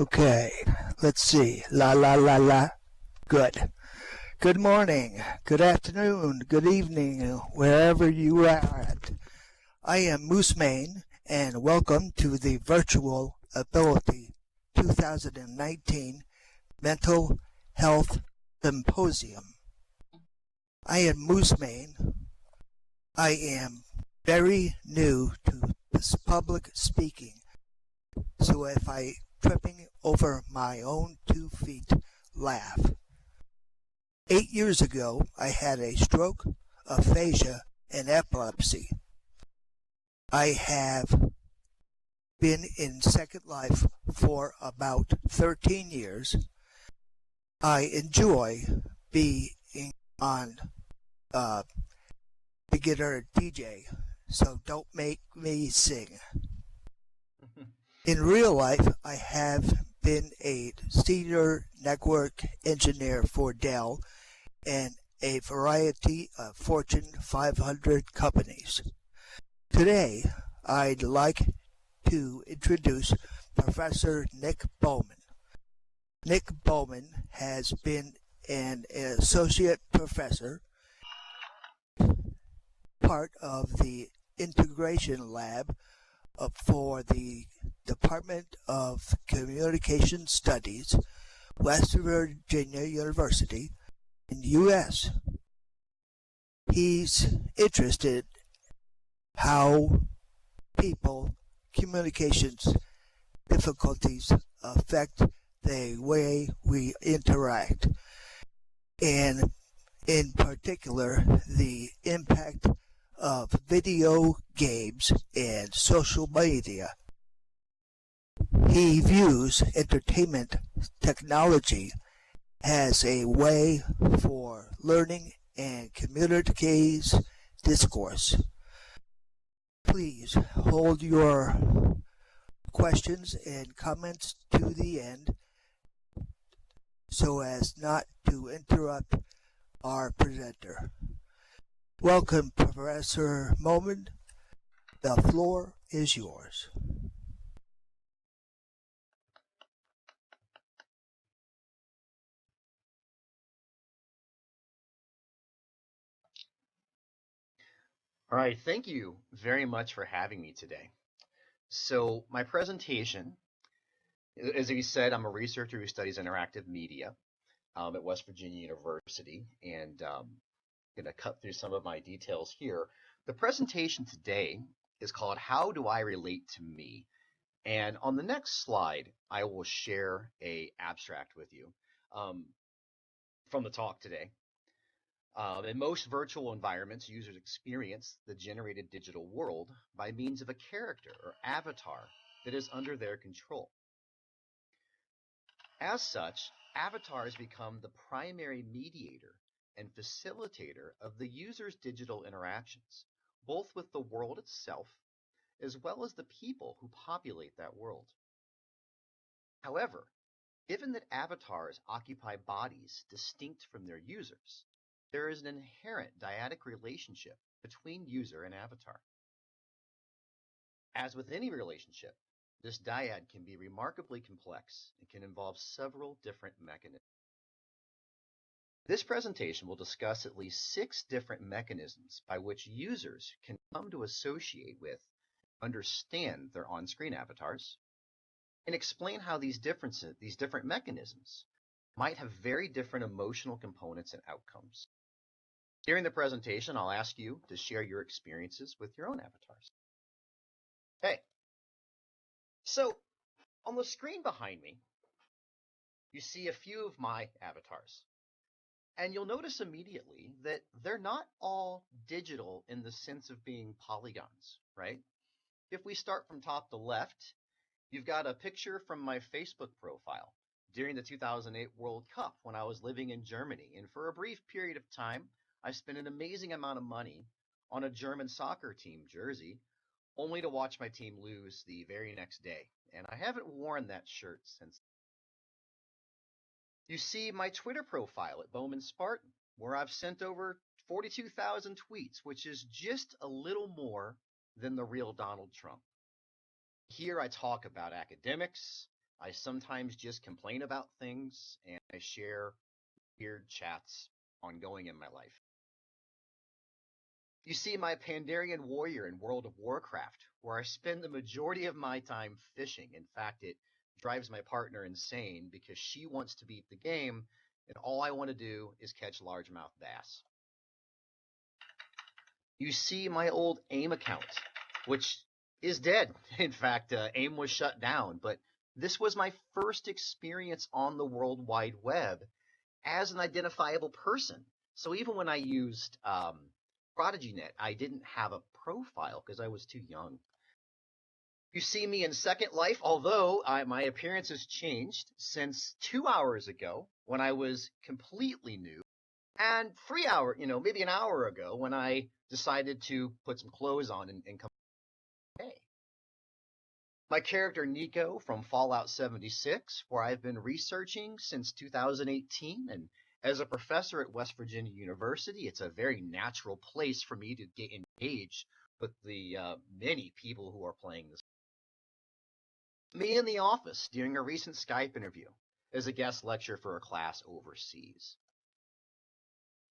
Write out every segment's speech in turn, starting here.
Okay, let's see. La la la la. Good. Good morning, good afternoon, good evening, wherever you are at. I am Moose Main, and welcome to the Virtual Ability 2019 Mental Health Symposium. I am Moose Main. I am very new to this public speaking, so if I tripping over my own 2 feet, laugh. 8 years ago, I had a stroke, aphasia, and epilepsy. I have been in Second Life for about 13 years. I enjoy being on beginner DJ, so don't make me sing. In real life, I have been a senior network engineer for Dell and a variety of Fortune 500 companies. Today, I'd like to introduce Professor Nick Bowman. Nick Bowman has been an associate professor, part of the integration lab for the Department of Communication Studies, West Virginia University in the U.S. He's interested how people communications difficulties affect the way we interact, and in particular the impact of video games and social media. He views entertainment technology as a way for learning and communicates discourse. Please hold your questions and comments to the end so as not to interrupt our presenter. Welcome, Professor Bowman. The floor is yours. All right, thank you very much for having me today. So my presentation, as you said, I'm a researcher who studies interactive media at West Virginia University, and going to cut through some of my details here. The presentation today is called How Do I Relate to Me? And on the next slide, I will share a abstract with you from the talk today. In most virtual environments, users experience the generated digital world by means of a character or avatar that is under their control. As such, avatars become the primary mediator and facilitator of the user's digital interactions, both with the world itself as well as the people who populate that world. However, given that avatars occupy bodies distinct from their users, there is an inherent dyadic relationship between user and avatar. As with any relationship, this dyad can be remarkably complex and can involve several different mechanisms. This presentation will discuss at least 6 different mechanisms by which users can come to associate with, understand their on-screen avatars, and explain how these different mechanisms might have very different emotional components and outcomes. During the presentation, I'll ask you to share your experiences with your own avatars. Okay, so on the screen behind me, you see a few of my avatars. And you'll notice immediately that they're not all digital in the sense of being polygons, right? If we start from top to left, you've got a picture from my Facebook profile during the 2008 World Cup when I was living in Germany. And for a brief period of time, I spent an amazing amount of money on a German soccer team jersey, only to watch my team lose the very next day. And I haven't worn that shirt since. You see my Twitter profile at Bowman Spartan, where I've sent over 42,000 tweets, which is just a little more than the real Donald Trump. Here I talk about academics, I sometimes just complain about things, and I share weird chats ongoing in my life. You see my Pandarian warrior in World of Warcraft, where I spend the majority of my time fishing. In fact, it drives my partner insane because she wants to beat the game, and all I want to do is catch largemouth bass. You see my old AIM account, which is dead. In fact, AIM was shut down, but this was my first experience on the World Wide Web as an identifiable person. So even when I used ProdigyNet, I didn't have a profile because I was too young. You see me in Second Life, although my appearance has changed since 2 hours ago when I was completely new, and 3 hours, maybe an hour ago when I decided to put some clothes on and come. Hey. My character Nico from Fallout 76, where I've been researching since 2018, and as a professor at West Virginia University, it's a very natural place for me to get engaged with the many people who are playing this. Me in the office during a recent Skype interview as a guest lecturer for a class overseas.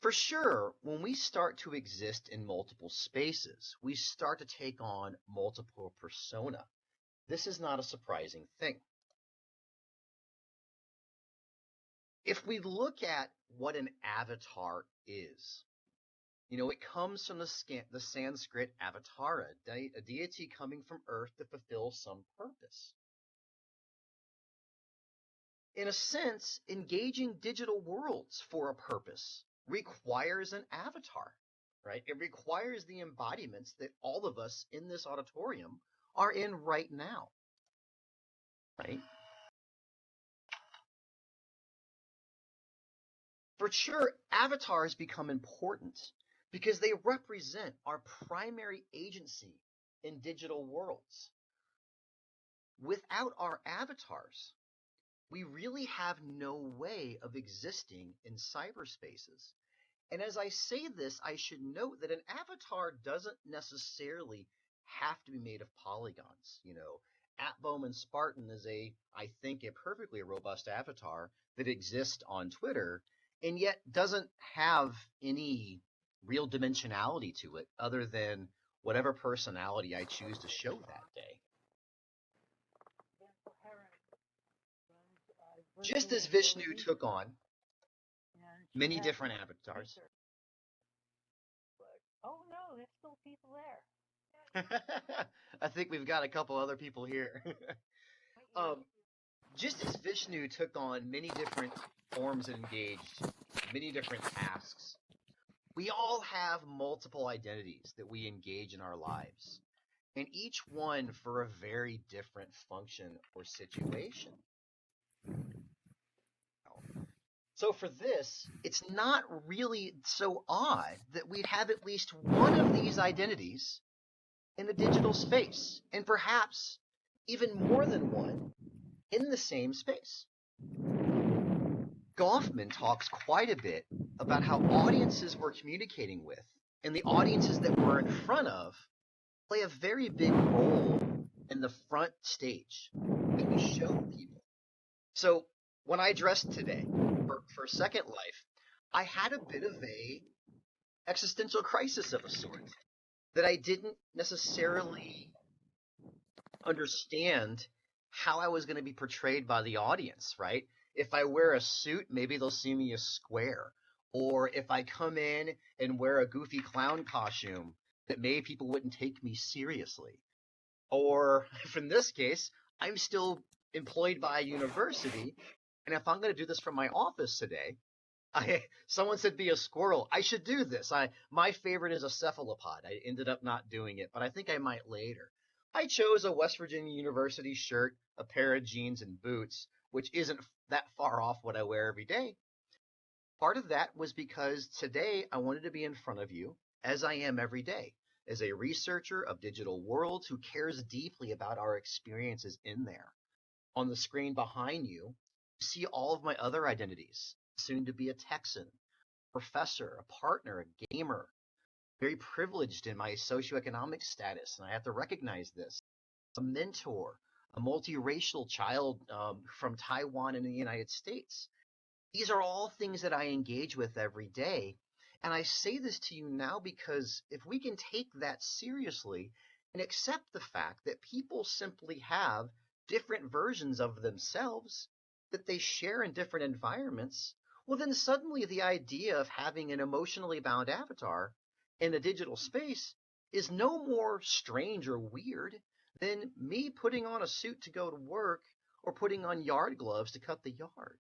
For sure, when we start to exist in multiple spaces, we start to take on multiple persona. This is not a surprising thing. If we look at what an avatar is, it comes from the Sanskrit avatara, a deity coming from Earth to fulfill some purpose. In a sense, engaging digital worlds for a purpose requires an avatar, right? It requires the embodiments that all of us in this auditorium are in right now, right? For sure, avatars become important because they represent our primary agency in digital worlds. Without our avatars, we really have no way of existing in cyberspaces. And as I say this, I should note that an avatar doesn't necessarily have to be made of polygons. Bowman Spartan is I think, a perfectly robust avatar that exists on Twitter and yet doesn't have any real dimensionality to it other than whatever personality I choose to show that day. Just as Vishnu took on many different avatars. Oh no, there's still people there. I think we've got a couple other people here. Just as Vishnu took on many different forms and engaged many different tasks, we all have multiple identities that we engage in our lives, and each one for a very different function or situation. So for this, it's not really so odd that we'd have at least one of these identities in the digital space, and perhaps even more than one in the same space. Goffman talks quite a bit about how audiences we're communicating with and the audiences that we're in front of play a very big role in the front stage that we show people. So when I dressed today for Second Life, I had a bit of a existential crisis of a sort that I didn't necessarily understand how I was going to be portrayed by the audience, right? If I wear a suit, maybe they'll see me as square. Or if I come in and wear a goofy clown costume, that maybe people wouldn't take me seriously. Or if in this case, I'm still employed by a university, and if I'm going to do this from my office today, someone said be a squirrel. I should do this. My favorite is a cephalopod. I ended up not doing it, but I think I might later. I chose a West Virginia University shirt, a pair of jeans, and boots, which isn't that far off what I wear every day. Part of that was because today I wanted to be in front of you, as I am every day, as a researcher of digital worlds who cares deeply about our experiences in there. On the screen behind you, see all of my other identities, soon to be a Texan, professor, a partner, a gamer, very privileged in my socioeconomic status, and I have to recognize this, a mentor, a multiracial child from Taiwan in the United States. These are all things that I engage with every day. And I say this to you now because if we can take that seriously and accept the fact that people simply have different versions of themselves that they share in different environments, well, then suddenly the idea of having an emotionally bound avatar in a digital space is no more strange or weird than me putting on a suit to go to work or putting on yard gloves to cut the yard.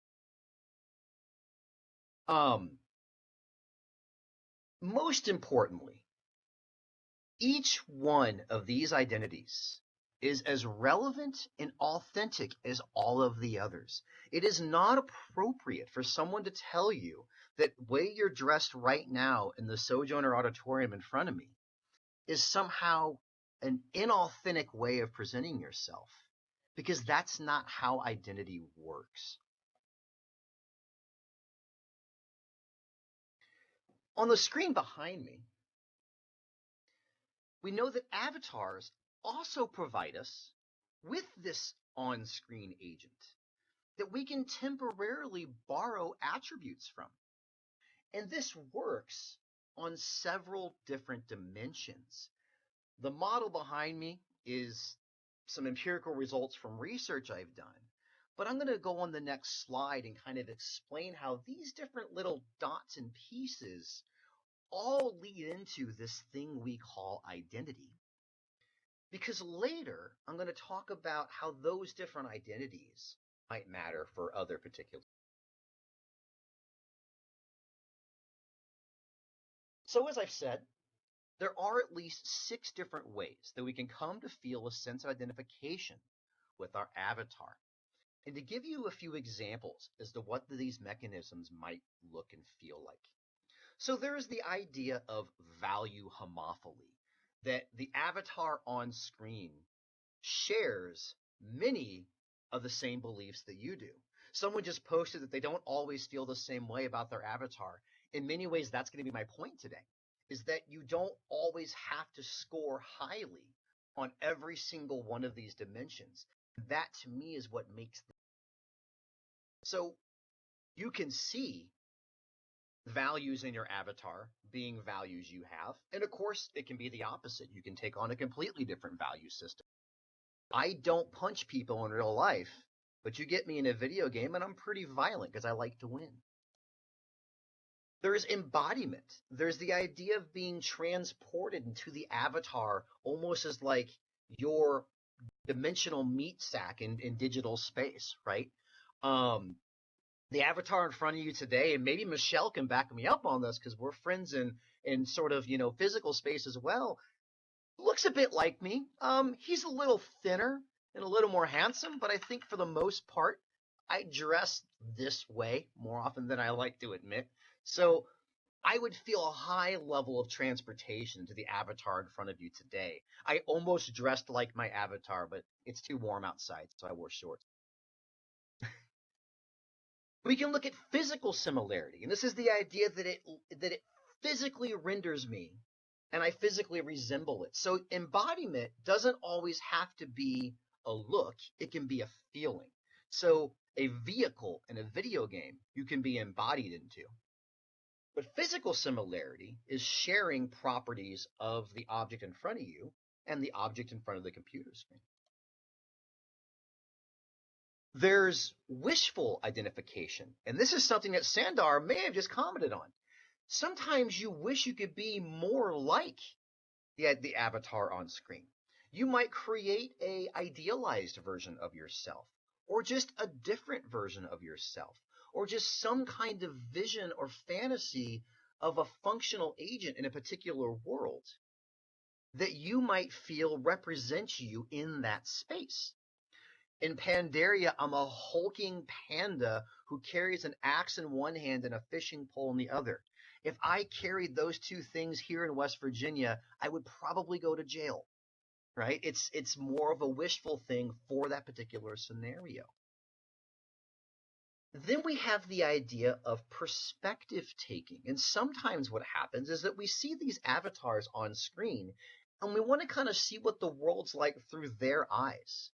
Most importantly, each one of these identities is as relevant and authentic as all of the others. It is not appropriate for someone to tell you that the way you're dressed right now in the Sojourner Auditorium in front of me is somehow an inauthentic way of presenting yourself, because that's not how identity works. On the screen behind me, we know that avatars also provide us with this on-screen agent that we can temporarily borrow attributes from. And this works on several different dimensions. The model behind me is some empirical results from research I've done, but I'm going to go on the next slide and kind of explain how these different little dots and pieces all lead into this thing we call identity. Because later, I'm going to talk about how those different identities might matter for other particulars. So as I've said, there are at least 6 different ways that we can come to feel a sense of identification with our avatar. And to give you a few examples as to what these mechanisms might look and feel like. So there's the idea of value homophily, that the avatar on screen shares many of the same beliefs that you do. Someone just posted that they don't always feel the same way about their avatar. In many ways, that's going to be my point today, is that you don't always have to score highly on every single one of these dimensions. That, to me, is what makes them. So you can see values in your avatar being values you have. And of course, it can be the opposite. You can take on a completely different value system. I don't punch people in real life, but you get me in a video game and I'm pretty violent because I like to win. There's embodiment. There's the idea of being transported into the avatar almost as like your dimensional meat sack in digital space, right? The avatar in front of you today, and maybe Michelle can back me up on this because we're friends in sort of, physical space as well, looks a bit like me. He's a little thinner and a little more handsome, but I think for the most part, I dress this way more often than I like to admit. So I would feel a high level of transportation to the avatar in front of you today. I almost dressed like my avatar, but it's too warm outside, so I wore shorts. We can look at physical similarity, and this is the idea that it physically renders me and I physically resemble it. So embodiment doesn't always have to be a look, it can be a feeling. So a vehicle in a video game you can be embodied into. But physical similarity is sharing properties of the object in front of you and the object in front of the computer screen. There's wishful identification, and this is something that Sandar may have just commented on. Sometimes you wish you could be more like the avatar on screen. You might create an idealized version of yourself, or just a different version of yourself, or just some kind of vision or fantasy of a functional agent in a particular world that you might feel represents you in that space. In Pandaria, I'm a hulking panda who carries an axe in one hand and a fishing pole in the other. If I carried those two things here in West Virginia, I would probably go to jail, right? It's more of a wishful thing for that particular scenario. Then we have the idea of perspective taking. And sometimes what happens is that we see these avatars on screen and we want to kind of see what the world's like through their eyes.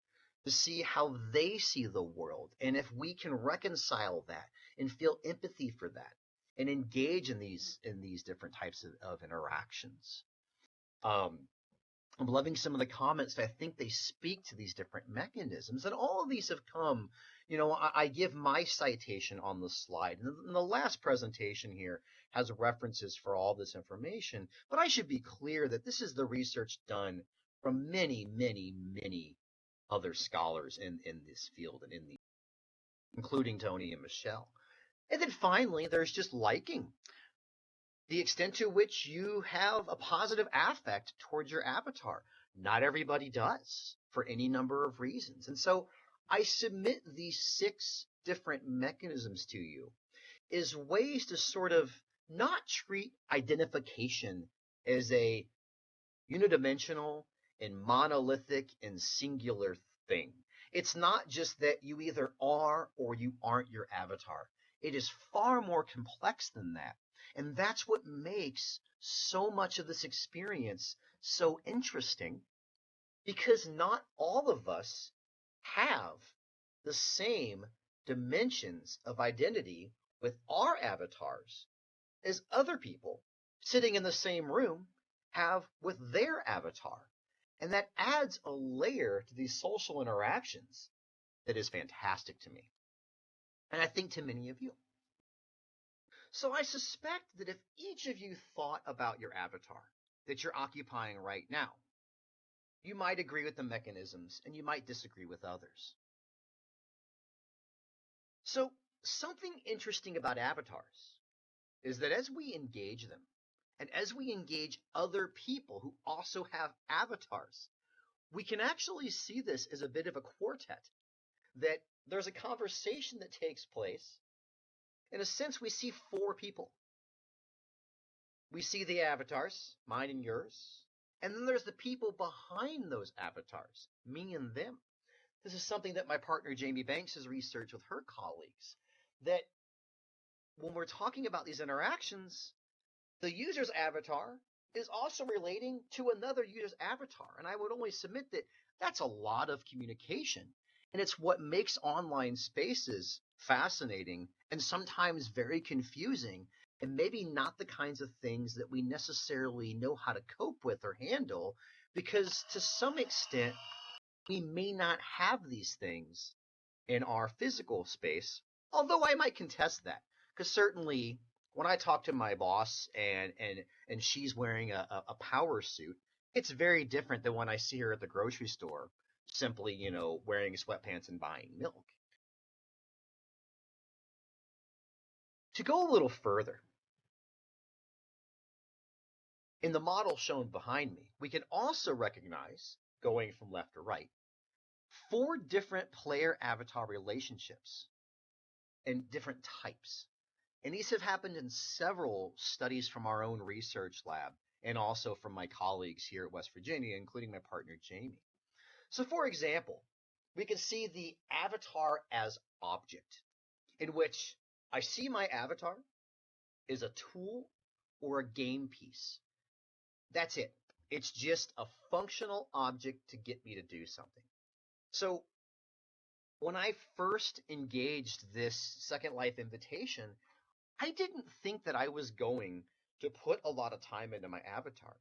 to see how they see the world, and if we can reconcile that and feel empathy for that and engage in these different types of interactions. I'm loving some of the comments. I think they speak to these different mechanisms, and all of these have come. I give my citation on the slide, and the last presentation here has references for all this information, but I should be clear that this is the research done from many, many, many other scholars in this field and including Tony and Michelle. And then finally, there's just liking. The extent to which you have a positive affect towards your avatar. Not everybody does for any number of reasons. And so I submit these 6 different mechanisms to you as ways to sort of not treat identification as a unidimensional and monolithic and singular thing. It's not just that you either are or you aren't your avatar. It is far more complex than that. And that's what makes so much of this experience so interesting, because not all of us have the same dimensions of identity with our avatars as other people sitting in the same room have with their avatar. And that adds a layer to these social interactions that is fantastic to me, and I think to many of you. So I suspect that if each of you thought about your avatar that you're occupying right now, you might agree with the mechanisms and you might disagree with others. So something interesting about avatars is that as we engage them, and as we engage other people who also have avatars, we can actually see this as a bit of a quartet, that there's a conversation that takes place. In a sense, we see 4 people. We see the avatars, mine and yours, and then there's the people behind those avatars, me and them. This is something that my partner Jamie Banks has researched with her colleagues, that when we're talking about these interactions, the user's avatar is also relating to another user's avatar. And I would only submit that that's a lot of communication. And it's what makes online spaces fascinating and sometimes very confusing, and maybe not the kinds of things that we necessarily know how to cope with or handle, because to some extent, we may not have these things in our physical space, although I might contest that, because certainly when I talk to my boss and she's wearing a power suit, it's very different than when I see her at the grocery store simply, wearing sweatpants and buying milk. To go a little further, in the model shown behind me, we can also recognize, going from left to right, 4 different player avatar relationships and different types. And these have happened in several studies from our own research lab and also from my colleagues here at West Virginia, including my partner Jamie. So for example, we can see the avatar as object, in which I see my avatar is a tool or a game piece. That's it. It's just a functional object to get me to do something. So when I first engaged this Second Life invitation, I didn't think that I was going to put a lot of time into my avatar.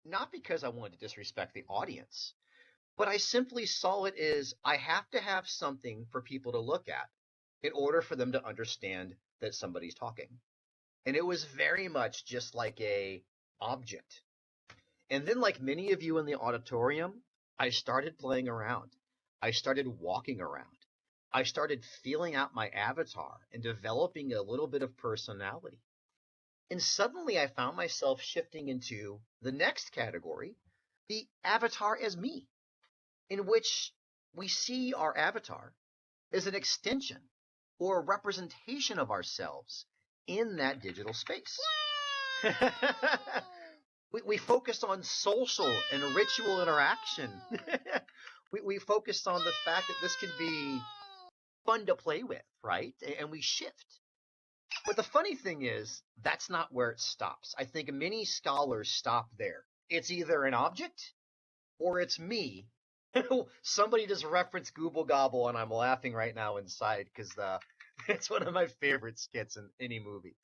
Not because I wanted to disrespect the audience, but I simply saw it as I have to have something for people to look at in order for them to understand that somebody's talking. And it was very much just like a object. And then, like many of you in the auditorium, I started playing around. I started walking around. I started feeling out my avatar and developing a little bit of personality. And suddenly I found myself shifting into the next category, the avatar as me, in which we see our avatar as an extension or a representation of ourselves in that digital space. We focused on social and ritual interaction. we focused on the fact that this can be fun to play with, right? And we shift. But the funny thing is, that's not where it stops. I think many scholars stop there. It's either an object or it's me Somebody just referenced Google Gobble, and I'm laughing right now inside because it's one of my favorite skits in any movie.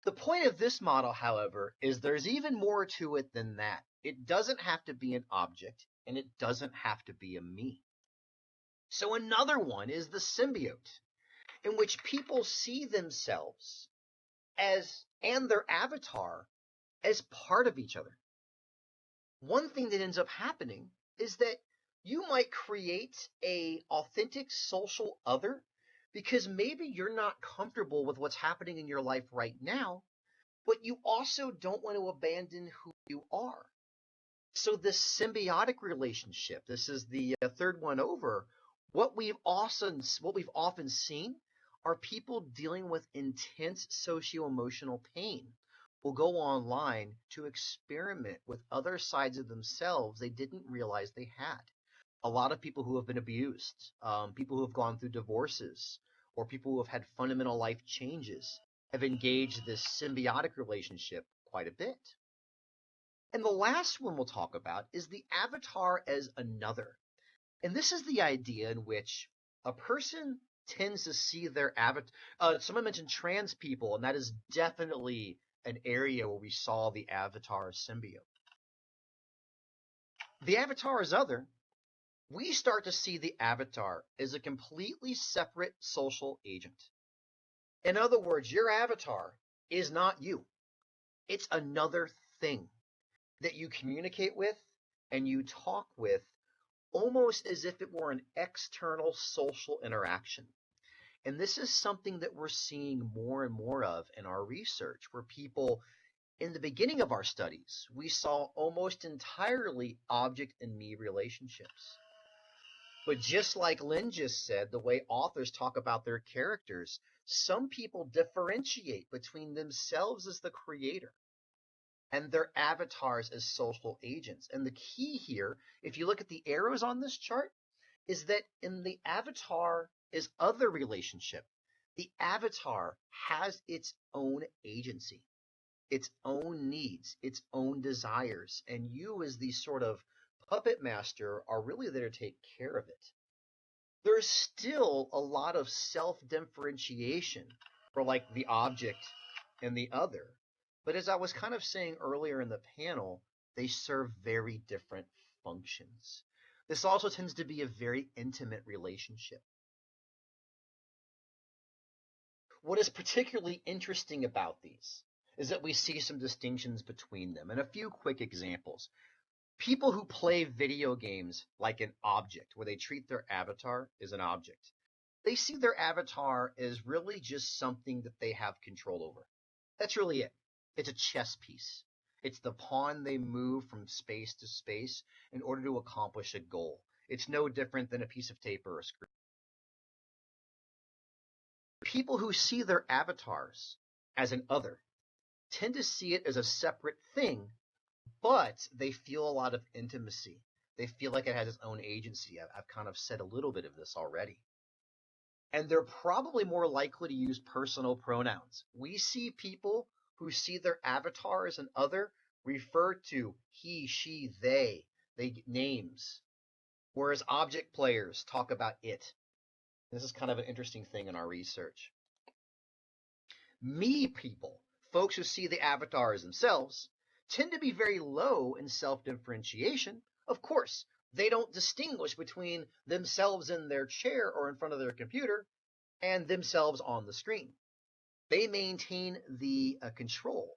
The point of this model, however, is there's even more to it than that. It doesn't have to be an object, and it doesn't have to be a me. So another one is the symbiote, in which people see themselves as and their avatar as part of each other. One thing that ends up happening is that you might create a authentic social other because maybe you're not comfortable with what's happening in your life right now, but you also don't want to abandon who you are. So this symbiotic relationship, this is the third one over, what we've often seen are people dealing with intense socio-emotional pain will go online to experiment with other sides of themselves they didn't realize they had. A lot of people who have been abused, people who have gone through divorces, or people who have had fundamental life changes have engaged this symbiotic relationship quite a bit. And the last one we'll talk about is the avatar as another. And this is the idea in which a person tends to see their avatar. Someone mentioned trans people, and that is definitely an area where we saw the avatar symbiote. The avatar as other, we start to see the avatar as a completely separate social agent. In other words, your avatar is not you. It's another thing that you communicate with and you talk with almost as if it were an external social interaction. And this is something that we're seeing more and more of in our research, where people, in the beginning of our studies, we saw almost entirely object and me relationships. But just like Lynn just said, the way authors talk about their characters, some people differentiate between themselves as the creator and their avatars as social agents. And the key here, if you look at the arrows on this chart, is that in the avatar is other relationship, the avatar has its own agency, its own needs, its own desires, and you as the sort of puppet master are really there to take care of it. There's still a lot of self-differentiation for like the object and the other. But as I was kind of saying earlier in the panel, they serve very different functions. This also tends to be a very intimate relationship. What is particularly interesting about these is that we see some distinctions between them. And a few quick examples. People who play video games like an object, where they treat their avatar as an object, they see their avatar as really just something that they have control over. That's really it. It's a chess piece. It's the pawn they move from space to space in order to accomplish a goal. It's no different than a piece of tape or a screen. People who see their avatars as an other tend to see it as a separate thing, but they feel a lot of intimacy. They feel like it has its own agency. I've kind of said a little bit of this already. And they're probably more likely to use personal pronouns. We see people who see their avatar as an other refer to he, she, they get names, whereas object players talk about it. This is kind of an interesting thing in our research. Me people, folks who see the avatar as themselves, tend to be very low in self-differentiation. Of course, they don't distinguish between themselves in their chair or in front of their computer and themselves on the screen. They maintain the control.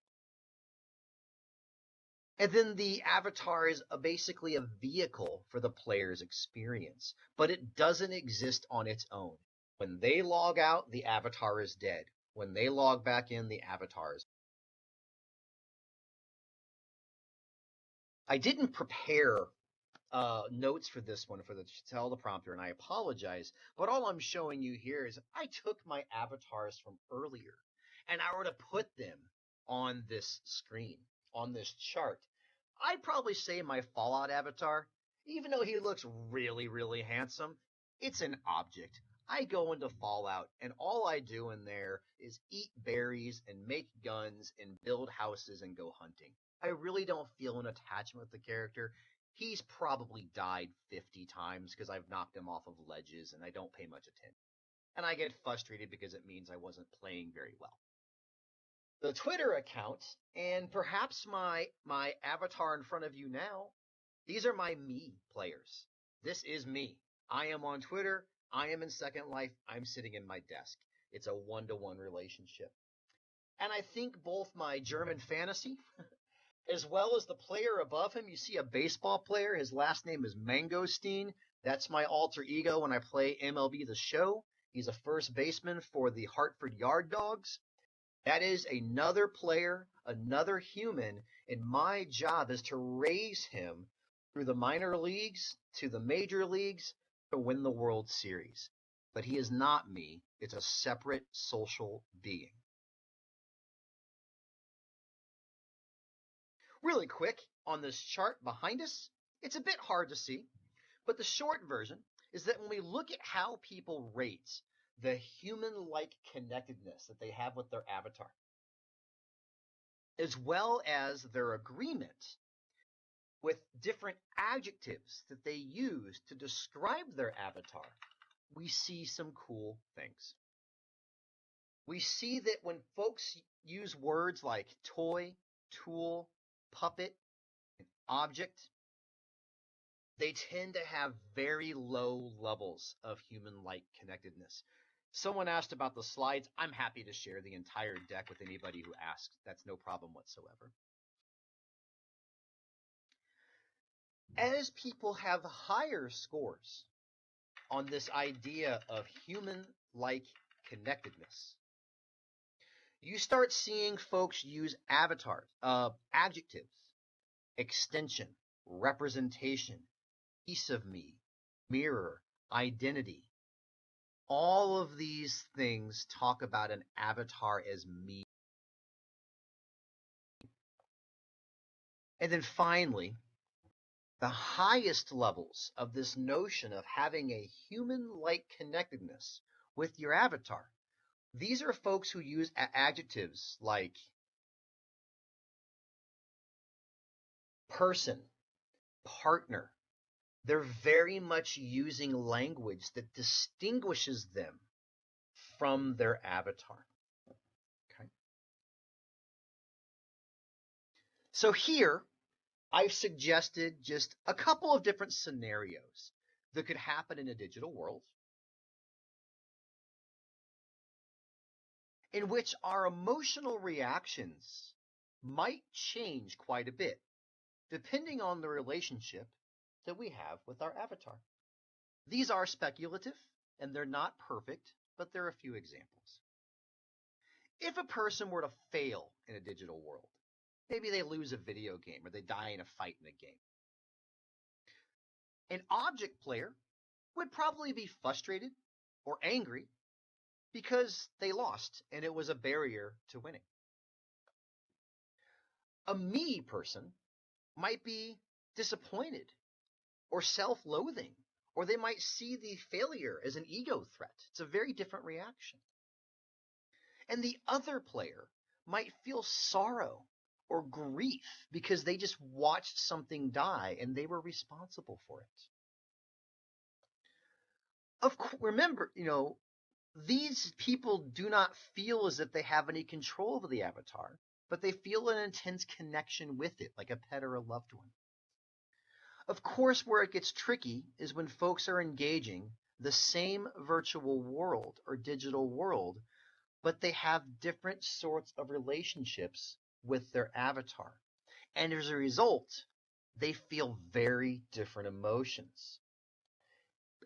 And then the avatar is basically a vehicle for the player's experience, but it doesn't exist on its own. When they log out, the avatar is dead. When they log back in, the avatar is. I didn't prepare notes for this one for the teleprompter, and I apologize, but all I'm showing you here is I took my avatars from earlier, and I were to put them on this screen, on this chart. I'd probably say my Fallout avatar, even though he looks really, really handsome, it's an object. I go into Fallout, and all I do in there is eat berries and make guns and build houses and go hunting. I really don't feel an attachment with the character. he's probably died 50 times because I've knocked him off of ledges and I don't pay much attention. And I get frustrated because it means I wasn't playing very well. The Twitter account, and perhaps my avatar in front of you now, these are my me players. This is me. I am on Twitter. I am in Second Life. I'm sitting in my desk. It's a one-to-one relationship. And I think both my German fantasy as well as the player above him, you see a baseball player. His last name is Mangosteen. That's my alter ego when I play MLB The Show. He's a first baseman for the Hartford Yard Dogs. That is another player, another human, and my job is to raise him through the minor leagues to the major leagues to win the World Series. But he is not me. It's a separate social being. Really quick, on this chart behind us, it's a bit hard to see, but the short version is that when we look at how people rate the human-like connectedness that they have with their avatar, as well as their agreement with different adjectives that they use to describe their avatar, we see some cool things. We see that when folks use words like toy, tool, puppet, and object, they tend to have very low levels of human-like connectedness. Someone asked about the slides. I'm happy to share the entire deck with anybody who asks. That's no problem whatsoever. As people have higher scores on this idea of human-like connectedness, you start seeing folks use avatars, adjectives, extension, representation, piece of me, mirror, identity. All of these things talk about an avatar as me. And then finally, the highest levels of this notion of having a human-like connectedness with your avatar. These are folks who use adjectives like person, partner. They're very much using language that distinguishes them from their avatar. Okay. So here, I've suggested just a couple of different scenarios that could happen in a digital world in which our emotional reactions might change quite a bit depending on the relationship that we have with our avatar. These are speculative and they're not perfect, but there are a few examples. If a person were to fail in a digital world, maybe they lose a video game or they die in a fight in a game, an object player would probably be frustrated or angry because they lost and it was a barrier to winning. A me person might be disappointed or self-loathing, or they might see the failure as an ego threat. It's a very different reaction. And the other player might feel sorrow or grief because they just watched something die and they were responsible for it. Of course, remember, these people do not feel as if they have any control over the avatar, but they feel an intense connection with it, like a pet or a loved one. Of course, where it gets tricky is when folks are engaging the same virtual world or digital world, but they have different sorts of relationships with their avatar. And as a result, they feel very different emotions.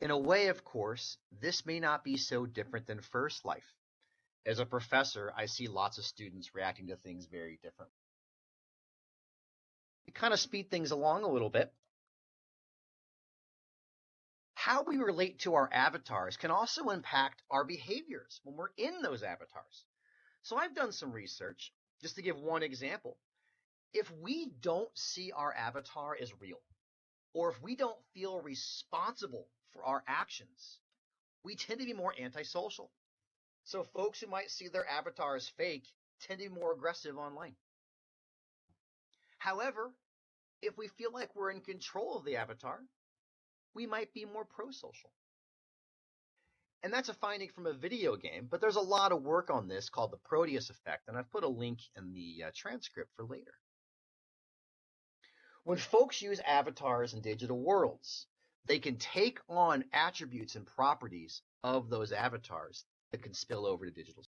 In a way, of course, this may not be so different than First Life. As a professor, I see lots of students reacting to things very differently. To kind of speed things along a little bit, how we relate to our avatars can also impact our behaviors when we're in those avatars. So I've done some research, just to give one example. If we don't see our avatar as real, or if we don't feel responsible for our actions, we tend to be more antisocial. So folks who might see their avatar as fake tend to be more aggressive online. However, If we feel like we're in control of the avatar, we might be more pro-social. And that's a finding from a video game, but there's a lot of work on this called the Proteus effect, and I've put a link in the transcript for later. When folks use avatars in digital worlds, they can take on attributes and properties of those avatars that can spill over to digital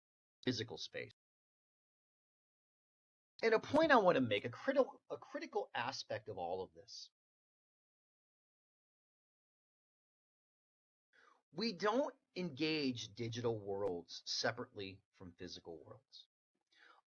physical space. And a point I want to make, a critical aspect of all of this. We don't engage digital worlds separately from physical worlds.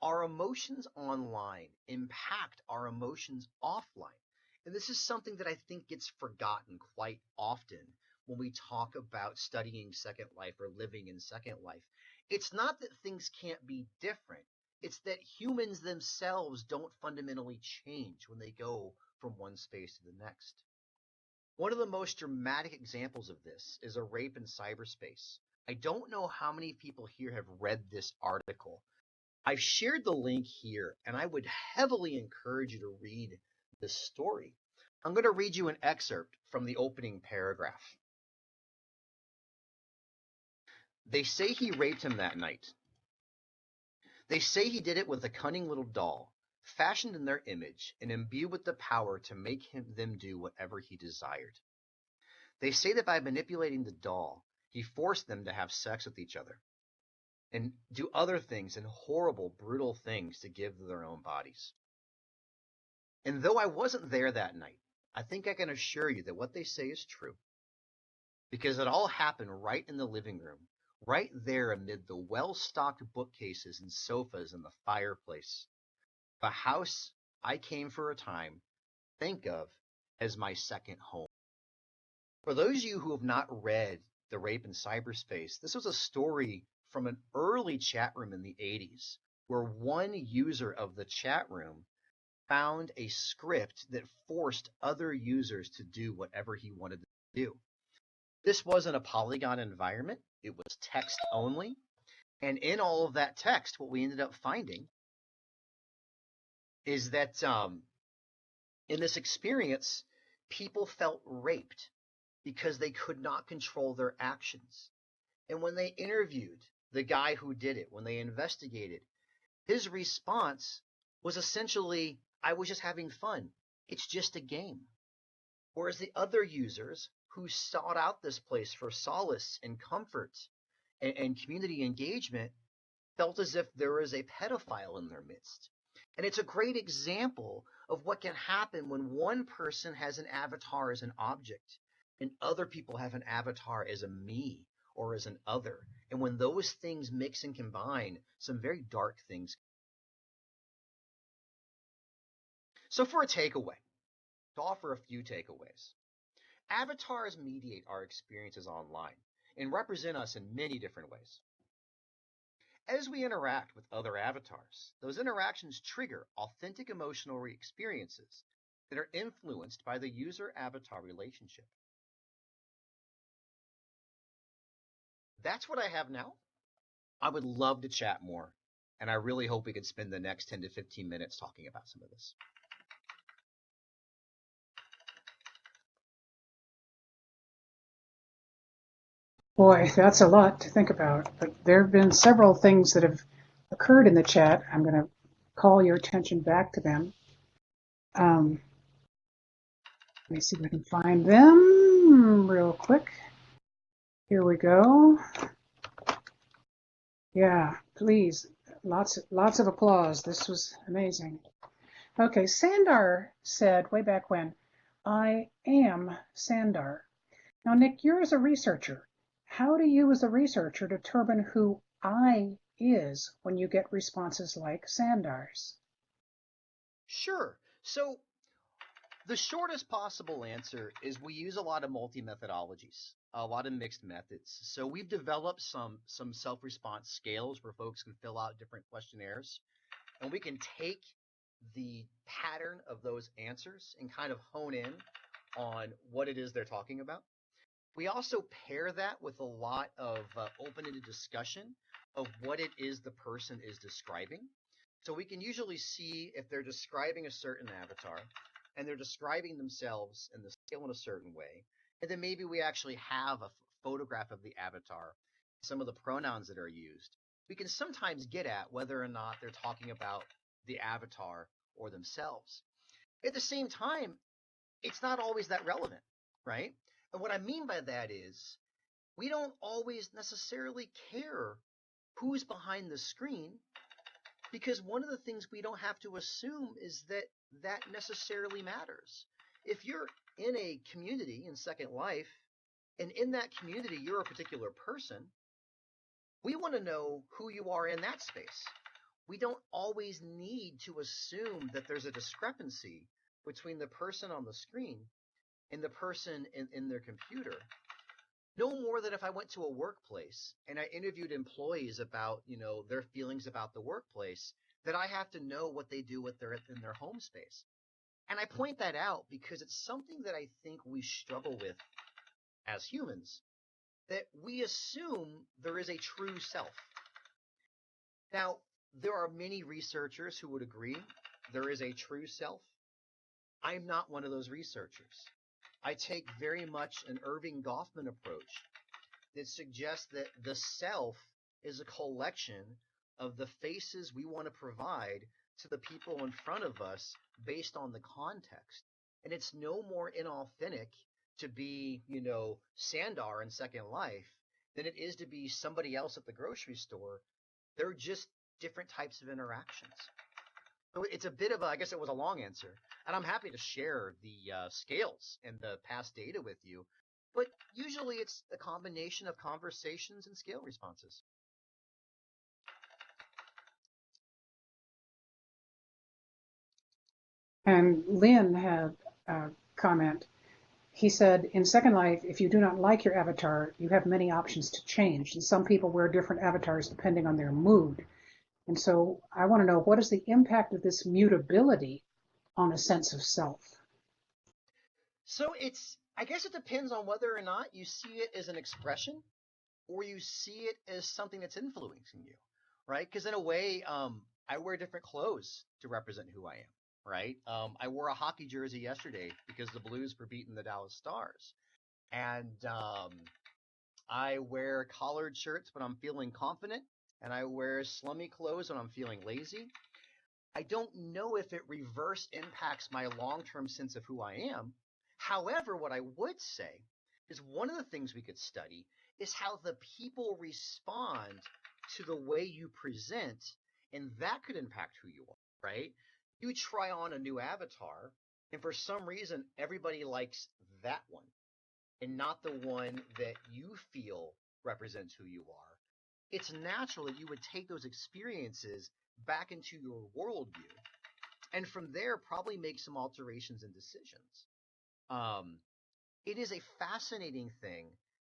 Our emotions online impact our emotions offline. And this is something that I think gets forgotten quite often when we talk about studying Second Life or living in Second Life. It's not that things can't be different. It's that humans themselves don't fundamentally change when they go from one space to the next. One of the most dramatic examples of this is a rape in cyberspace. I don't know how many people here have read this article. I've shared the link here, and I would heavily encourage you to read this story. I'm going to read you an excerpt from the opening paragraph. They say he raped him that night. They say he did it with a cunning little doll, fashioned in their image and imbued with the power to make them do whatever he desired. They say that by manipulating the doll, he forced them to have sex with each other and do other things and horrible, brutal things to give their own bodies. And though I wasn't there that night, I think I can assure you that what they say is true. Because it all happened right in the living room, right there amid the well-stocked bookcases and sofas and the fireplace. A house I came for a time, think of as my second home. For those of you who have not read The Rape in Cyberspace, this was a story from an early chat room in the 80s, where one user of the chat room found a script that forced other users to do whatever he wanted to do. This wasn't a polygon environment. It was text only. And in all of that text, what we ended up finding is that in this experience, people felt raped because they could not control their actions. And when they interviewed the guy who did it, when they investigated, his response was essentially, I was just having fun. It's just a game. Whereas the other users who sought out this place for solace and comfort and community engagement felt as if there was a pedophile in their midst. And it's a great example of what can happen when one person has an avatar as an object and other people have an avatar as a me or as an other. And when those things mix and combine, some very dark things. So for a takeaway, to offer a few takeaways, avatars mediate our experiences online and represent us in many different ways. As we interact with other avatars, those interactions trigger authentic emotional experiences that are influenced by the user-avatar relationship. That's what I have now. I would love to chat more, and I really hope we could spend the next 10 to 15 minutes talking about some of this. Boy, that's a lot to think about. But there have been several things that have occurred in the chat. I'm going to call your attention back to them. Let me see if I can find them real quick. Here we go. Yeah, please. Lots of applause. This was amazing. Okay, Sandar said way back when, I am Sandar. Now, Nick, you're as a researcher. How do you as a researcher determine who I is when you get responses like Sandar's? Sure. So the shortest possible answer is we use a lot of multi-methodologies, a lot of mixed methods. So we've developed some self-response scales where folks can fill out different questionnaires, and we can take the pattern of those answers and kind of hone in on what it is they're talking about. We also pair that with a lot of open-ended discussion of what it is the person is describing. So we can usually see if they're describing a certain avatar, and they're describing themselves in the scale in a certain way. And then maybe we actually have a photograph of the avatar, some of the pronouns that are used. We can sometimes get at whether or not they're talking about the avatar or themselves. At the same time, it's not always that relevant, right? And what I mean by that is we don't always necessarily care who's behind the screen, because one of the things we don't have to assume is that that necessarily matters. If you're in a community in Second Life, and in that community you're a particular person, we want to know who you are in that space. We don't always need to assume that there's a discrepancy between the person on the screen and the person in their computer. No more than if I went to a workplace and I interviewed employees about, their feelings about the workplace, that I have to know what they do with in their home space. And I point that out because it's something that I think we struggle with as humans, that we assume there is a true self. Now, there are many researchers who would agree there is a true self. I'm not one of those researchers. I take very much an Irving Goffman approach that suggests that the self is a collection of the faces we want to provide to the people in front of us based on the context. And it's no more inauthentic to be, Sandar in Second Life than it is to be somebody else at the grocery store. They're just different types of interactions. So it's a bit of I guess it was a long answer, and I'm happy to share the scales and the past data with you, but usually it's a combination of conversations and scale responses. And Lynn had a comment. He said, in Second Life, if you do not like your avatar, you have many options to change. And some people wear different avatars depending on their mood. And so I want to know, what is the impact of this mutability on a sense of self? So I guess it depends on whether or not you see it as an expression or you see it as something that's influencing you, right? Because in a way, I wear different clothes to represent who I am, right? I wore a hockey jersey yesterday because the Blues were beating the Dallas Stars. And I wear collared shirts when I'm feeling confident, and I wear slummy clothes when I'm feeling lazy. I don't know if it reverse impacts my long-term sense of who I am. However, what I would say is one of the things we could study is how the people respond to the way you present, and that could impact who you are, right? You try on a new avatar, and for some reason, everybody likes that one and not the one that you feel represents who you are. It's natural that you would take those experiences back into your worldview, and from there probably make some alterations and decisions. It is a fascinating thing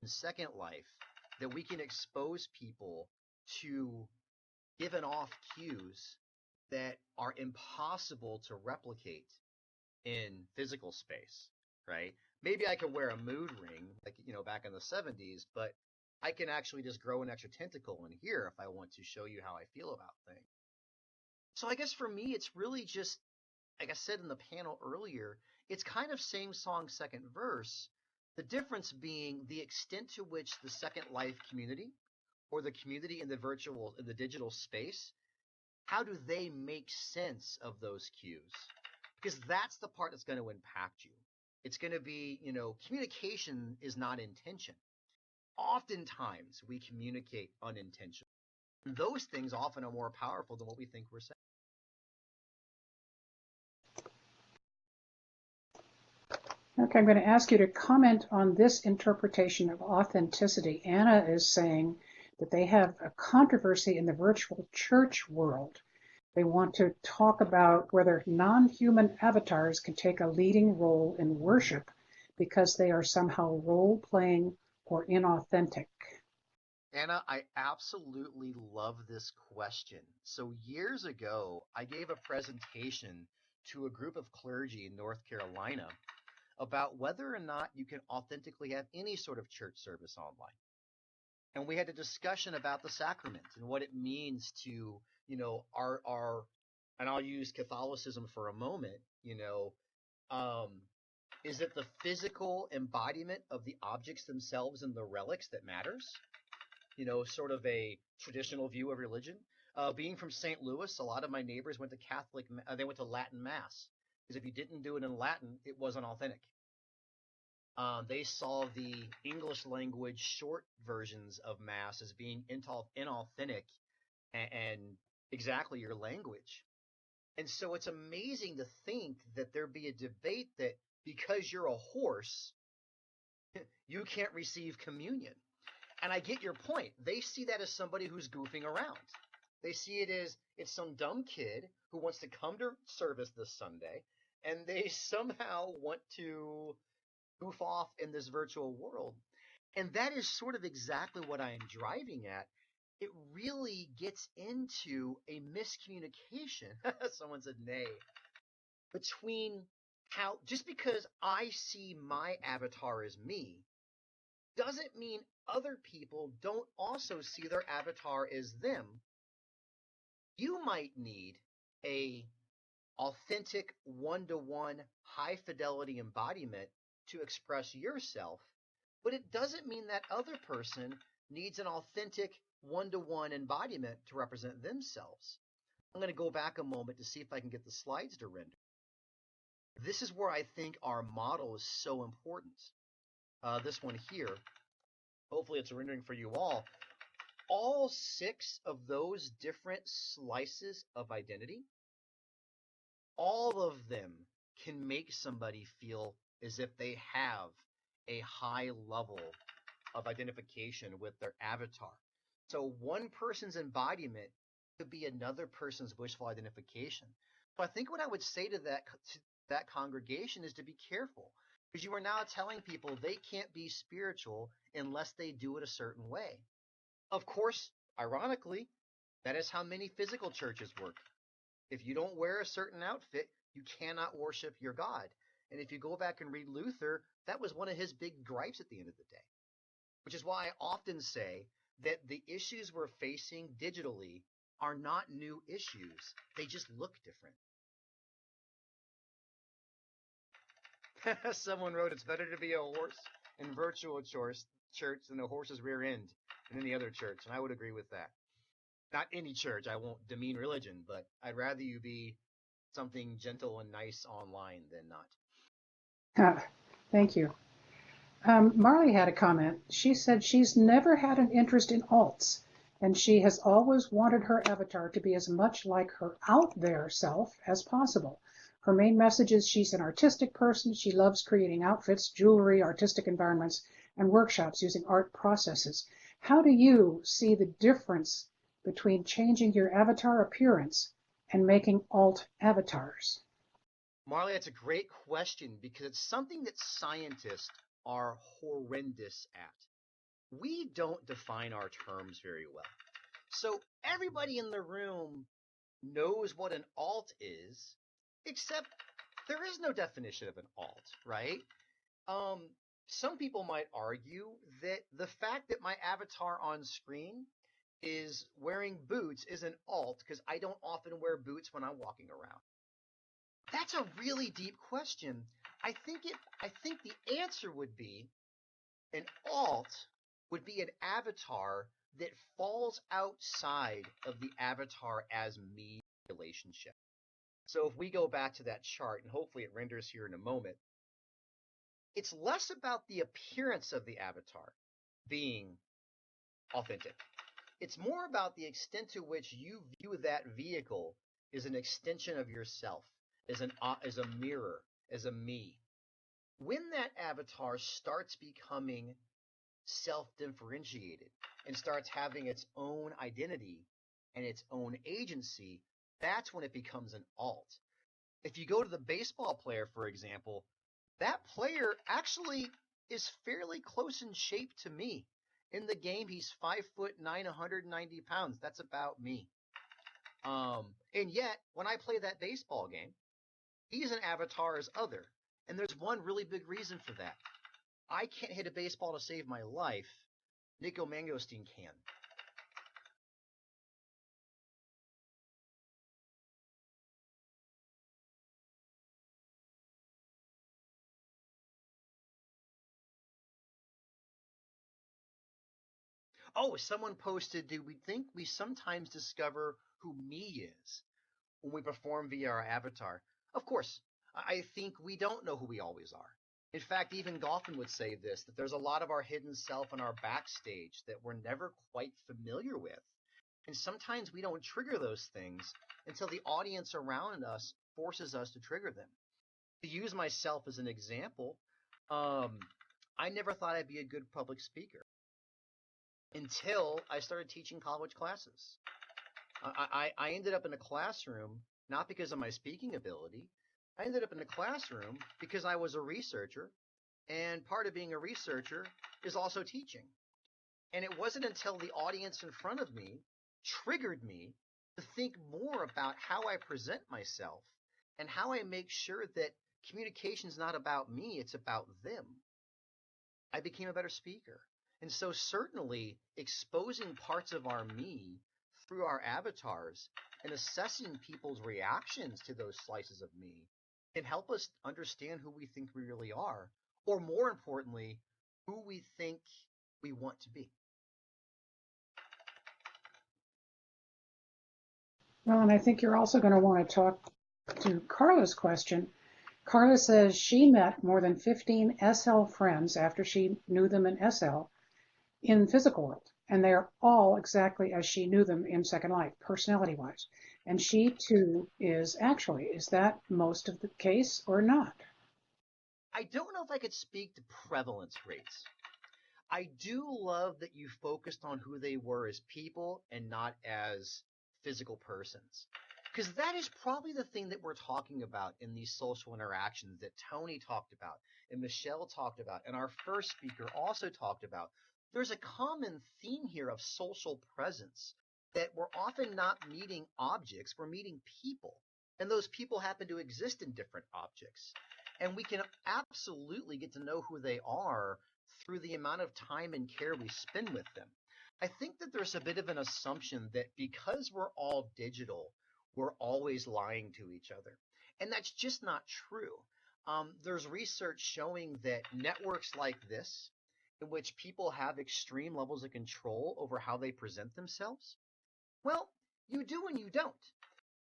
in Second Life that we can expose people to given off cues that are impossible to replicate in physical space, right? Maybe I could wear a mood ring, like, back in the 70s, but I can actually just grow an extra tentacle in here if I want to show you how I feel about things. So I guess for me, it's really just, like I said in the panel earlier, it's kind of same song, second verse. The difference being the extent to which the Second Life community or the community in the digital space, how do they make sense of those cues? Because that's the part that's going to impact you. It's going to be, communication is not intention. Oftentimes we communicate unintentionally. Those things often are more powerful than what we think we're saying. Okay, I'm going to ask you to comment on this interpretation of authenticity. Anna is saying that they have a controversy in the virtual church world. They want to talk about whether non-human avatars can take a leading role in worship because they are somehow role-playing or inauthentic. Anna, I absolutely love this question. So years ago, I gave a presentation to a group of clergy in North Carolina about whether or not you can authentically have any sort of church service online. And we had a discussion about the sacrament and what it means to, our and I'll use Catholicism for a moment, Is it the physical embodiment of the objects themselves and the relics that matters? Sort of a traditional view of religion. Being from St. Louis, a lot of my neighbors went to they went to Latin Mass. Because if you didn't do it in Latin, it wasn't authentic. They saw the English language short versions of Mass as being inauthentic and exactly your language. And so it's amazing to think that there be a debate that because you're a horse, you can't receive communion. And I get your point. They see that as somebody who's goofing around. They see it as it's some dumb kid who wants to come to service this Sunday, and they somehow want to goof off in this virtual world. And that is sort of exactly what I am driving at. It really gets into a miscommunication, someone said nay, between how just because I see my avatar as me doesn't mean other people don't also see their avatar as them. You might need a authentic one-to-one high fidelity embodiment to express yourself, but it doesn't mean that other person needs an authentic one-to-one embodiment to represent themselves. I'm going to go back a moment to see if I can get the slides to render. This is where I think our model is so important. This one here, hopefully it's rendering for you all. All 6 of those different slices of identity, all of them can make somebody feel as if they have a high level of identification with their avatar. So one person's embodiment could be another person's wishful identification. So I think what I would say to that congregation is to be careful, because you are now telling people they can't be spiritual unless they do it a certain way. Of course, ironically, that is how many physical churches work. If you don't wear a certain outfit, you cannot worship your God. And if you go back and read Luther, that was one of his big gripes at the end of the day. Which is why I often say that the issues we're facing digitally are not new issues. They just look different. Someone wrote, it's better to be a horse in virtual church than a horse's rear end in any other church. And I would agree with that. Not any church. I won't demean religion, but I'd rather you be something gentle and nice online than not. Thank you. Marley had a comment. She said she's never had an interest in alts, and she has always wanted her avatar to be as much like her out there self as possible. Her main message is she's an artistic person. She loves creating outfits, jewelry, artistic environments, and workshops using art processes. How do you see the difference between changing your avatar appearance and making alt avatars? Marley, that's a great question because it's something that scientists are horrendous at. We don't define our terms very well. So everybody in the room knows what an alt is, except there is no definition of an alt, right? Some people might argue that the fact that my avatar on screen is wearing boots is an alt because I don't often wear boots when I'm walking around. That's a really deep question. I think the answer would be an alt would be an avatar that falls outside of the avatar as me relationship. So if we go back to that chart, and hopefully it renders here in a moment, it's less about the appearance of the avatar being authentic. It's more about the extent to which you view that vehicle as an extension of yourself, as a mirror, as a me. When that avatar starts becoming self-differentiated and starts having its own identity and its own agency, that's when it becomes an alt. If you go to the baseball player, for example, that player actually is fairly close in shape to me. In the game, he's 5'9", 190 pounds. That's about me. And yet, when I play that baseball game, he's an avatar as other. And there's one really big reason for that. I can't hit a baseball to save my life. Nico Mangosteen can. Oh, someone posted, do we think we sometimes discover who me is when we perform via our avatar? Of course, I think we don't know who we always are. In fact, even Goffin would say this, that there's a lot of our hidden self in our backstage that we're never quite familiar with. And sometimes we don't trigger those things until the audience around us forces us to trigger them. To use myself as an example, I never thought I'd be a good public speaker until I started teaching college classes. I ended up in a classroom not because of my speaking ability. I ended up in a classroom because I was a researcher, and part of being a researcher is also teaching. And it wasn't until the audience in front of me triggered me to think more about how I present myself and how I make sure that communication is not about me, it's about them. I became a better speaker. And so certainly exposing parts of our me through our avatars and assessing people's reactions to those slices of me can help us understand who we think we really are, or more importantly, who we think we want to be. Well, and I think you're also going to want to talk to Carla's question. Carla says she met more than 15 SL friends after she knew them in SL in physical world, and they are all exactly as she knew them in Second Life, personality-wise. And she too is actually, is that most of the case or not? I don't know if I could speak to prevalence rates. I do love that you focused on who they were as people and not as physical persons. Because that is probably the thing that we're talking about in these social interactions that Tony talked about and Michelle talked about and our first speaker also talked about. There's a common theme here of social presence, that we're often not meeting objects, we're meeting people. And those people happen to exist in different objects. And we can absolutely get to know who they are through the amount of time and care we spend with them. I think that there's a bit of an assumption that because we're all digital, we're always lying to each other. And that's just not true. There's research showing that networks like this, in which people have extreme levels of control over how they present themselves, well, you do and you don't.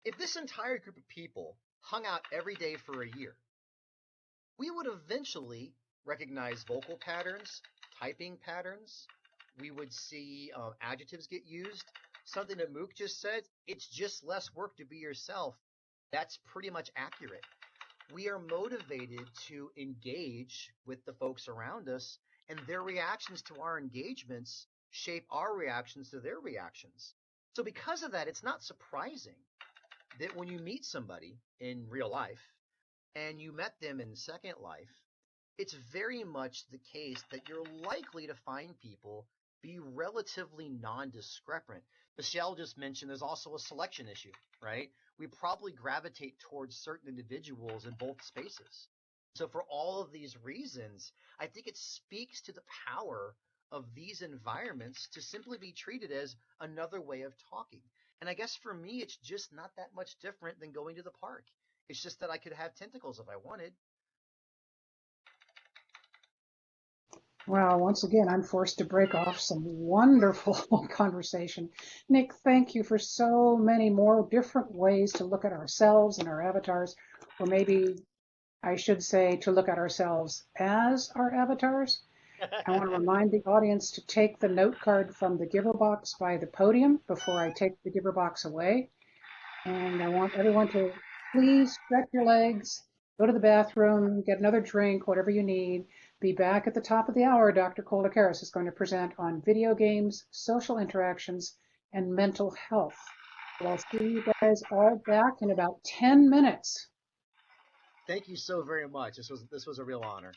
If this entire group of people hung out every day for a year, we would eventually recognize vocal patterns, typing patterns. We would see adjectives get used. Something that Mook just said, it's just less work to be yourself. That's pretty much accurate. We are motivated to engage with the folks around us, and their reactions to our engagements shape our reactions to their reactions. So because of that, it's not surprising that when you meet somebody in real life and you met them in Second Life, it's very much the case that you're likely to find people be relatively non-discrepant. Michelle just mentioned there's also a selection issue, right? We probably gravitate towards certain individuals in both spaces. So for all of these reasons, I think it speaks to the power of these environments to simply be treated as another way of talking. And I guess for me, it's just not that much different than going to the park. It's just that I could have tentacles if I wanted. Well, once again, I'm forced to break off some wonderful conversation. Nick, thank you for so many more different ways to look at ourselves and our avatars, or maybe I should say to look at ourselves as our avatars. I want to remind the audience to take the note card from the giver box by the podium before I take the giver box away. And I want everyone to please stretch your legs, go to the bathroom, get another drink, whatever you need. Be back at the top of the hour. Dr. Koldekeris is going to present on video games, social interactions, and mental health. So I'll see you guys all back in about 10 minutes. Thank you so very much. This was a real honor.